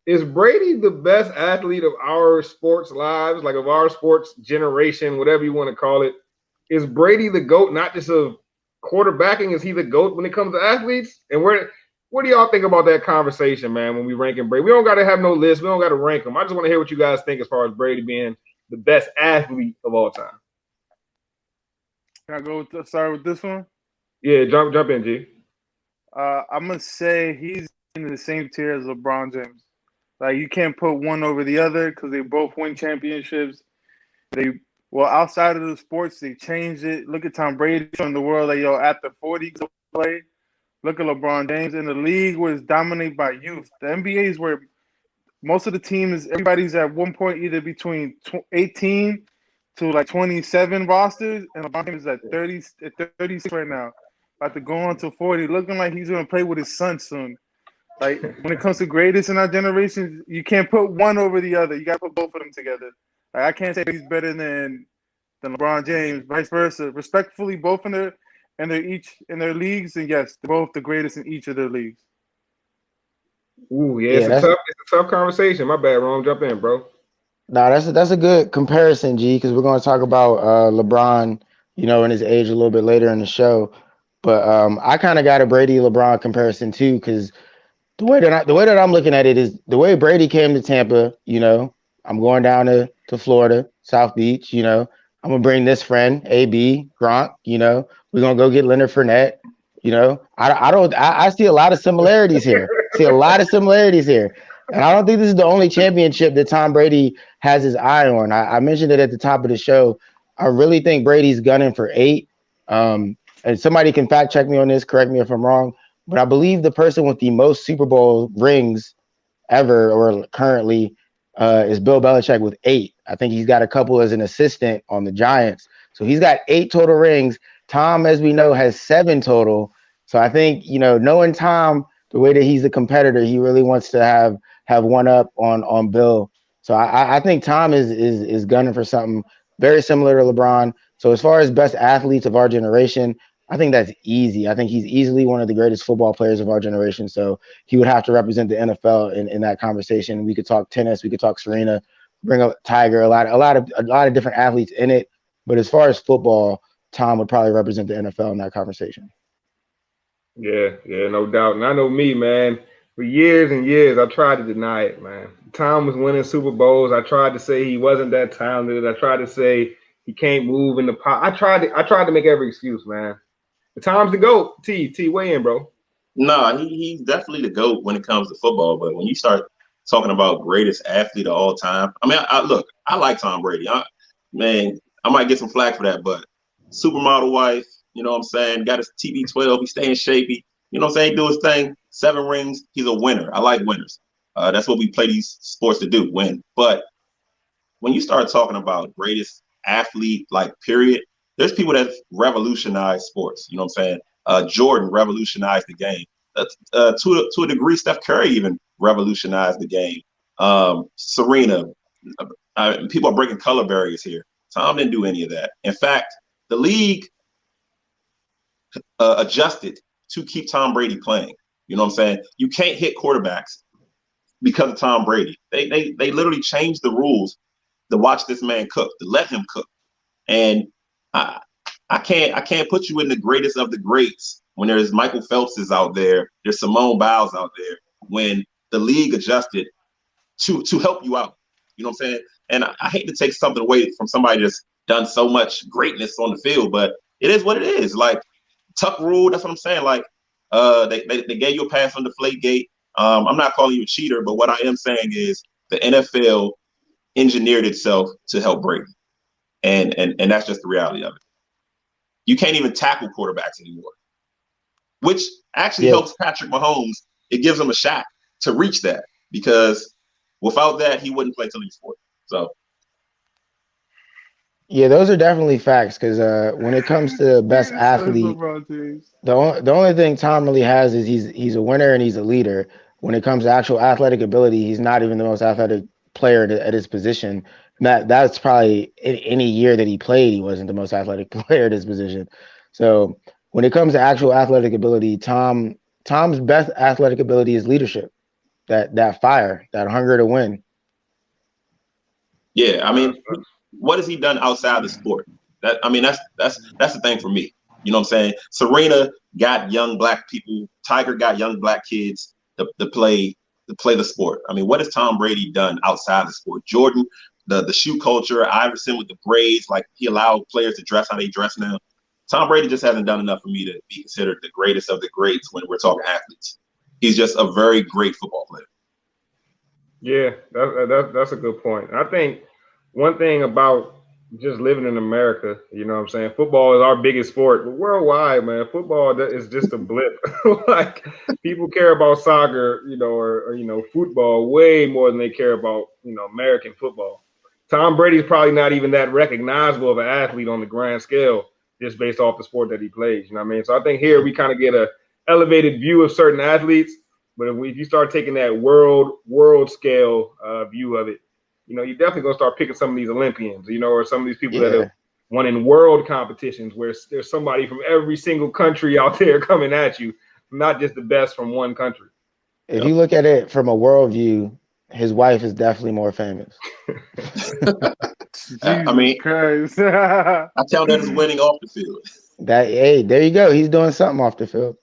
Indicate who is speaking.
Speaker 1: Is Brady the best athlete of our sports lives, like of our sports generation, whatever you want to call it? Is Brady the GOAT, not just of quarterbacking? Is he the GOAT when it comes to athletes? And what do y'all think about that conversation, man, when we ranking Brady? We don't got to have no list. We don't got to rank him. I just want to hear what you guys think as far as Brady being the best athlete of all time.
Speaker 2: Can I start with this one?
Speaker 1: Yeah, jump in, G.
Speaker 2: I'm gonna say he's in the same tier as LeBron James. Like you can't put one over the other because they both win championships. They outside of the sports, they changed it. Look at Tom Brady showing the world that after 40 you play. Look at LeBron James in the league was dominated by youth. The NBA is where most of the teams, everybody's at one point either between 18 to like 27 rosters, and LeBron James is at 36 right now, about to go on to 40, looking like he's going to play with his son soon. Like when it comes to greatest in our generation, you can't put one over the other. You got to put both of them together. Like, I can't say he's better than LeBron James, vice versa. Respectfully, both in their leagues, and yes, they're both the greatest in each of their leagues.
Speaker 1: Ooh, yeah,
Speaker 3: Yeah, that's
Speaker 1: it's a tough conversation. My bad, Ron. Jump in, bro.
Speaker 3: no, that's a good comparison, G, because we're going to talk about LeBron, in his age a little bit later in the show. But I kind of got a Brady LeBron comparison too, because the way that I'm looking at it is the way Brady came to Tampa. I'm going down to Florida, South Beach. I'm gonna bring this friend, AB Gronk. We're gonna go get Leonard Fournette. I see a lot of similarities here. See a lot of similarities here. And I don't think this is the only championship that Tom Brady has his eye on. I mentioned it at the top of the show. I really think Brady's gunning for 8. And somebody can fact check me on this, correct me if I'm wrong, but I believe the person with the most Super Bowl rings ever or currently is Bill Belichick with 8. I think he's got a couple as an assistant on the Giants. So he's got 8 total rings. Tom, as we know, has 7 total. So I think, knowing Tom, the way that he's a competitor, he really wants to have one up on Bill. So I think Tom is gunning for something very similar to LeBron. So as far as best athletes of our generation, I think that's easy. I think he's easily one of the greatest football players of our generation. So he would have to represent the NFL in that conversation. We could talk tennis, we could talk Serena, bring up Tiger, a lot of different athletes in it. But as far as football, Tom would probably represent the NFL in that conversation.
Speaker 1: Yeah, no doubt. And I know me, man. For years and years, I tried to deny it, man. Tom was winning Super Bowls. I tried to say he wasn't that talented. I tried to say he can't move in the pot. I tried to make every excuse, man. The Tom's the GOAT. T, weigh in, bro.
Speaker 4: No, he's definitely the GOAT when it comes to football. But when you start talking about greatest athlete of all time, I mean, look, I like Tom Brady. Man, I might get some flack for that, but supermodel wife, you know what I'm saying? Got his TB12, he staying shapy. You know what I'm saying? Do his thing. 7 rings. He's a winner. I like winners. That's what we play these sports to do, win. But when you start talking about greatest athlete, like period, there's people that revolutionized sports. You know what I'm saying? Jordan revolutionized the game. To a degree, Steph Curry even revolutionized the game. Serena, people are breaking color barriers here. Tom didn't do any of that. In fact, the league adjusted to keep Tom Brady playing. You know what I'm saying? You can't hit quarterbacks because of Tom Brady. They literally changed the rules to watch this man cook, to let him cook. And I can't put you in the greatest of the greats when there's Michael Phelps is out there, there's Simone Biles out there, when the league adjusted to help you out. You know what I'm saying? And I hate to take something away from somebody that's done so much greatness on the field, but it is what it is. Like Tuck rule, that's what I'm saying. Like they gave you a pass on Deflategate. I'm not calling you a cheater, but what I am saying is the NFL engineered itself to help Brady. And that's just the reality of it. You can't even tackle quarterbacks anymore, which actually
Speaker 3: Yeah,
Speaker 4: helps Patrick Mahomes. It gives him a shot to reach that because without that, he wouldn't play till he's 40. So,
Speaker 3: yeah, those are definitely facts. Because when it comes to best
Speaker 2: Yes, says
Speaker 3: athlete,
Speaker 2: LeBron James.
Speaker 3: the only thing Tom really has is he's a winner and he's a leader. When it comes to actual athletic ability, he's not even the most athletic player at his position. That's probably any year that he played, he wasn't the most athletic player at his position. So when it comes to actual athletic ability, Tom's best athletic ability is leadership. that fire, that hunger to win.
Speaker 4: Yeah, I mean, what has he done outside the sport? That's the thing for me. You know what I'm saying? Serena got young black people. Tiger got young black kids to play the sport. I mean, what has Tom Brady done outside the sport? Jordan, the shoe culture, Iverson with the braids, like he allowed players to dress how they dress now. Tom Brady just hasn't done enough for me to be considered the greatest of the greats when we're talking athletes. He's just a very great football player.
Speaker 1: Yeah, that's a good point. I think one thing about just living in America, you know what I'm saying? Football is our biggest sport, but worldwide, man, football is just a blip. Like people care about soccer, or football way more than they care about, American football. Tom Brady's probably not even that recognizable of an athlete on the grand scale, just based off the sport that he plays. You know what I mean? So I think here we kind of get a elevated view of certain athletes. But if you start taking that world scale view of it, you're definitely gonna start picking some of these Olympians, or some of these people that have won in world competitions where there's somebody from every single country out there coming at you, not just the best from one country.
Speaker 3: If you look at it from a world view, his wife is definitely more famous.
Speaker 4: I mean,
Speaker 2: Christ.
Speaker 4: I count that as winning off the field.
Speaker 3: There you go. He's doing something off the field.